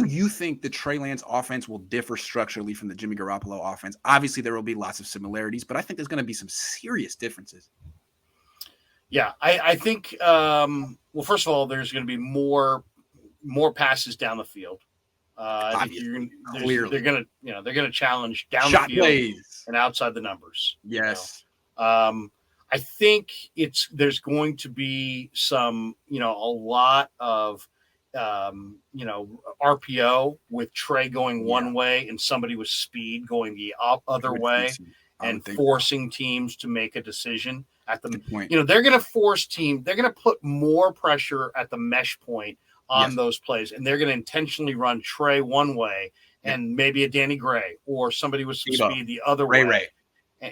do you think the Trey Lance offense will differ structurally from the Jimmy Garoppolo offense? Obviously, there will be lots of similarities, but I think there's going to be some serious differences. Yeah, I think. Well, first of all, there's going to be more passes down the field. I think they're going to challenge down Shot the field plays and outside the numbers. Yes. I think there's going to be some, a lot of, RPO with Trey going one way and somebody with speed going the other way and forcing teams to make a decision at the point. They're going to put more pressure at the mesh point on those plays, and they're going to intentionally run Trey one way and maybe a Danny Gray or somebody with some speed the other way.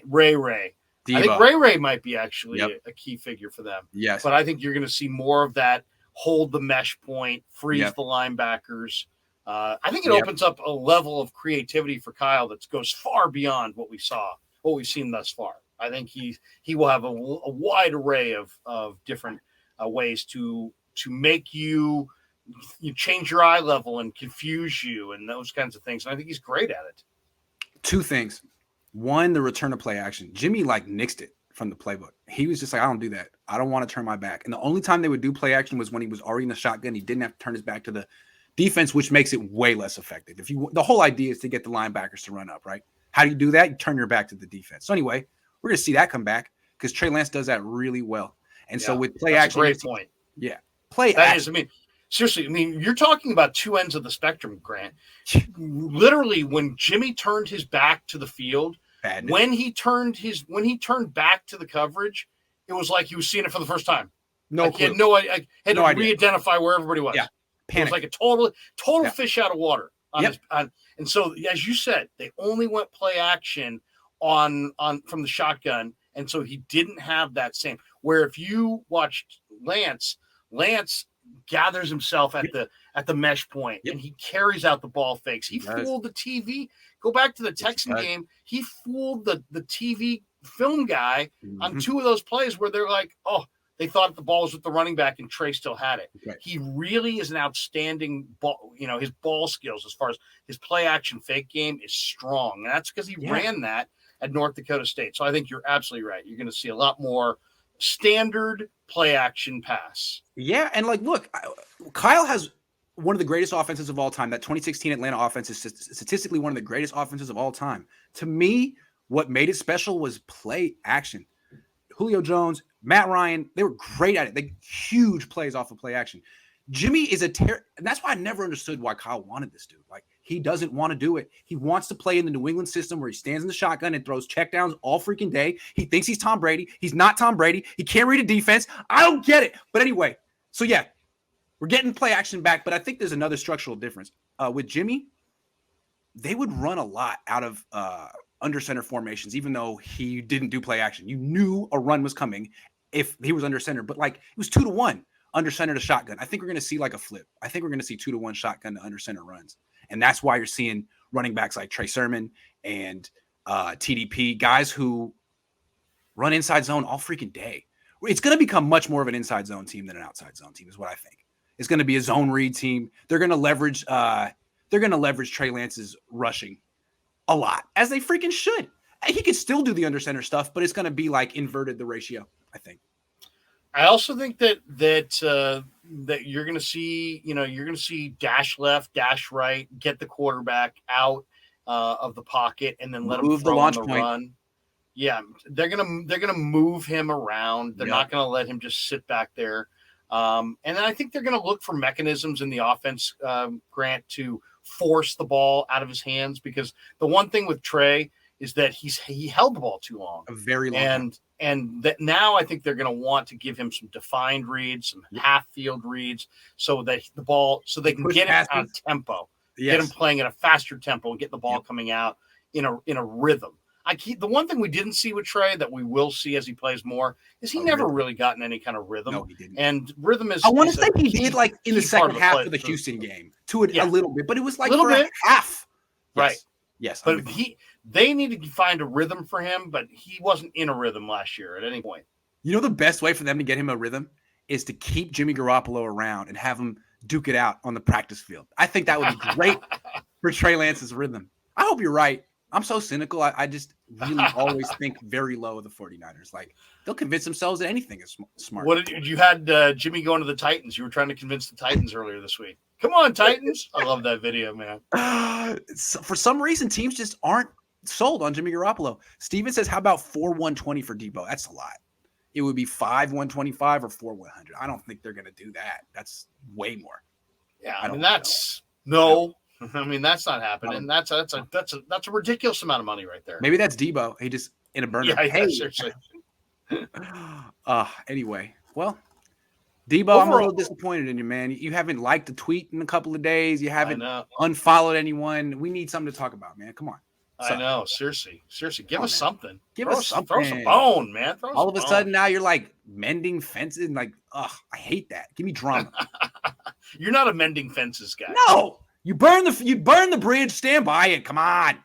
Ray. Debo. I think Ray might be actually a key figure for them. Yes. But I think you're going to see more of that, hold the mesh point, freeze the linebackers. I think it opens up a level of creativity for Kyle that goes far beyond what we've seen thus far. I think he will have a wide array of different ways to make you change your eye level and confuse you and those kinds of things. And I think he's great at it. Two things. One, the return to play action. Jimmy nixed it from the playbook. He was just like, I don't do that. I don't want to turn my back. And the only time they would do play action was when he was already in the shotgun. He didn't have to turn his back to the defense, which makes it way less effective. The whole idea is to get the linebackers to run up, right? How do you do that? You turn your back to the defense. So anyway, we're going to see that come back because Trey Lance does that really well. And so with play action, great point. Yeah. Seriously, you're talking about two ends of the spectrum, Grant. Literally, when Jimmy turned his back to the field, when he turned back to the coverage, it was like he was seeing it for the first time. He had no idea. Had to re-identify where everybody was. Yeah. It was like a total fish out of water. And so, as you said, they only went play action on from the shotgun, and so he didn't have that same. Where if you watched Lance gathers himself at the mesh point and he carries out the ball fakes. He fooled the TV. Go back to the Texan game. He fooled the TV film guy on two of those plays where they're like, they thought the ball was with the running back and Trey still had it. Okay. He really is an outstanding ball. His ball skills as far as his play action fake game is strong. And that's because he ran that at North Dakota State. So I think you're absolutely right. You're going to see a lot more standard play action pass. Yeah. And look, Kyle has one of the greatest offenses of all time. That 2016 Atlanta offense is statistically one of the greatest offenses of all time. To me, what made it special was play action. Julio Jones, Matt Ryan, they were great at it. They huge plays off of play action. Jimmy is and that's why I never understood why Kyle wanted this dude. He doesn't want to do it. He wants to play in the New England system where he stands in the shotgun and throws checkdowns all freaking day. He thinks he's Tom Brady. He's not Tom Brady. He can't read a defense. I don't get it. But anyway, so yeah, we're getting play action back, but I think there's another structural difference. With Jimmy, they would run a lot out of under center formations, even though he didn't do play action. You knew a run was coming if he was under center, but it was 2-1 under center to shotgun. I think we're going to see a flip. I think we're going to see 2-1 shotgun to under center runs. And that's why you're seeing running backs like Trey Sermon and TDP, guys who run inside zone all freaking day. It's going to become much more of an inside zone team than an outside zone team is what I think. It's going to be a zone read team. They're going to leverage Trey Lance's rushing a lot, as they freaking should. He could still do the under center stuff, but it's going to be inverted the ratio, I think. I also think that you're going to see dash left, dash right, get the quarterback out of the pocket, and then let him throw on the run. Yeah, they're gonna move him around. They're not gonna let him just sit back there. And then I think they're gonna look for mechanisms in the offense, Grant, to force the ball out of his hands, because the one thing with Trey is that he held the ball too long, a very long time. And that now I think they're going to want to give him some defined reads, some half field reads, so that they can get him on tempo, get him playing at a faster tempo, and get the ball coming out in a rhythm. The one thing we didn't see with Trey that we will see as he plays more is he never really gotten any kind of rhythm. No, he didn't. And rhythm is. I want to say he did in the second half of the Houston game a little bit, but it was for a half. Right. Yes. But they needed to find a rhythm for him, but he wasn't in a rhythm last year at any point. The best way for them to get him a rhythm is to keep Jimmy Garoppolo around and have him duke it out on the practice field. I think that would be great for Trey Lance's rhythm. I hope you're right. I'm so cynical. I just really always think very low of the 49ers. Like, they'll convince themselves that anything is smart. What did you had Jimmy going to the Titans? You were trying to convince the Titans earlier this week. Come on, Titans. I love that video, man. For some reason, teams just aren't sold on Jimmy Garoppolo. Steven says, how about 4-120 for Debo? That's a lot. It would be 5-125 or 4-100. I don't think they're going to do that. That's way more. Yeah, I mean, that's no. I mean, that's not happening. That's a ridiculous amount of money right there. Maybe that's Debo. He just in a burner. Yeah, seriously. Anyway, well, Debo, I'm a little disappointed in you, man. You haven't liked a tweet in a couple of days. You haven't unfollowed anyone. We need something to talk about, man. Come on. I know. Seriously. Give us something. Give us something. Throw us a bone, man. All of a sudden now you're like mending fences. Like, I hate that. Give me drama. You're not a mending fences guy. No. You burn the bridge. Stand by it. Come on.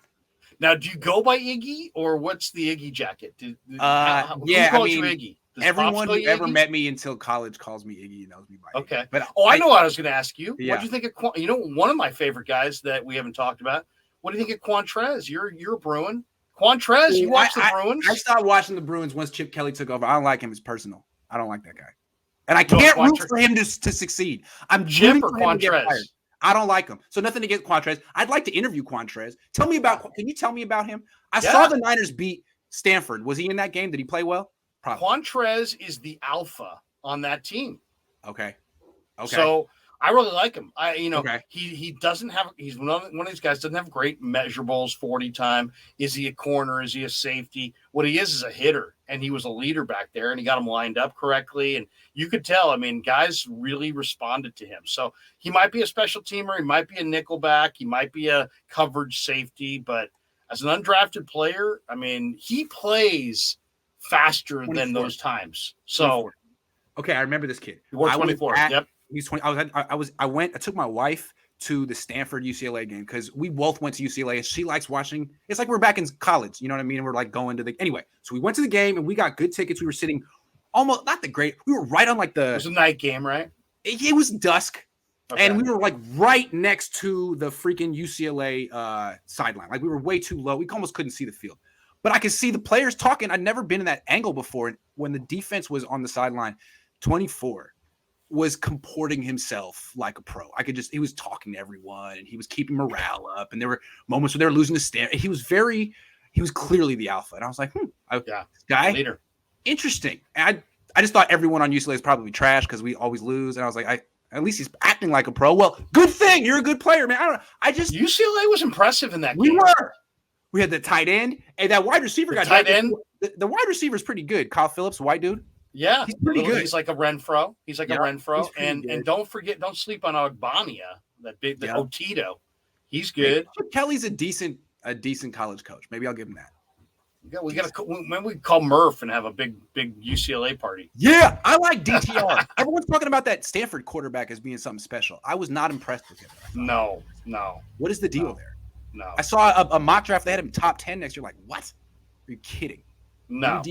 Now, do you go by Iggy or what's the Iggy jacket? Yeah, I mean, Iggy? Everyone who ever met me until college calls me Iggy and knows me by Iggy. Okay. But I know what I was going to ask you. Yeah. What do you think of one of my favorite guys that we haven't talked about? What do you think of Quantrez? You're a Bruin. Quantrez, you watch the Bruins? I stopped watching the Bruins once Chip Kelly took over. I don't like him. It's personal. I don't like that guy. And I can't root for him to succeed. I'm Chip or Quantrez? I don't like him. So nothing against Quantrez. I'd like to interview Quantrez. Can you tell me about him? I saw the Niners beat Stanford. Was he in that game? Did he play well? Probably. Quantrez is the alpha on that team. Okay. So I really like him. He doesn't have. He's one of these guys doesn't have great measurables. 40 time. Is he a corner? Is he a safety? What he is a hitter, and he was a leader back there, and he got him lined up correctly. And you could tell. I mean, guys really responded to him. So he might be a special teamer. He might be a nickelback. He might be a coverage safety. But as an undrafted player, I mean, he plays faster 24. Than those times. So 24. Okay, I remember this kid. He wore 24. Yep. He's 20. I took my wife to the Stanford UCLA game because we both went to UCLA and she likes watching. It's like we're back in college, you know what I mean? And we're like going to anyway. So we went to the game and we got good tickets. We were sitting almost not the great. We were right on like it was a night game, right? It was dusk. Okay. And we were like right next to the freaking UCLA sideline. Like we were way too low. We almost couldn't see the field. But I could see the players talking. I'd never been in that angle before. And when the defense was on the sideline, 24 was comporting himself like a pro. He was talking to everyone and he was keeping morale up. And there were moments where they were losing the stand. He was clearly the alpha. And I was like, this guy, leader. Interesting. And I just thought everyone on UCLA is probably trash because we always lose. And I was like, at least he's acting like a pro. Well, good thing. You're a good player, man. I don't know. UCLA was impressive in that game. We were. We had the tight end and that wide receiver guy. Tight end. The wide receiver is pretty good. Kyle Phillips, white dude. Yeah, he's pretty good. He's like a Renfro. And don't sleep on Ogbania, that Otito. He's good. Kelly's a decent college coach. Maybe I'll give him that. Maybe we call Murph and have a big UCLA party. Yeah, I like DTR. Everyone's talking about that Stanford quarterback as being something special. I was not impressed with him. No. What is the deal there? No. I saw a mock draft. They had him top 10 next year. Like, what? Are you kidding? No.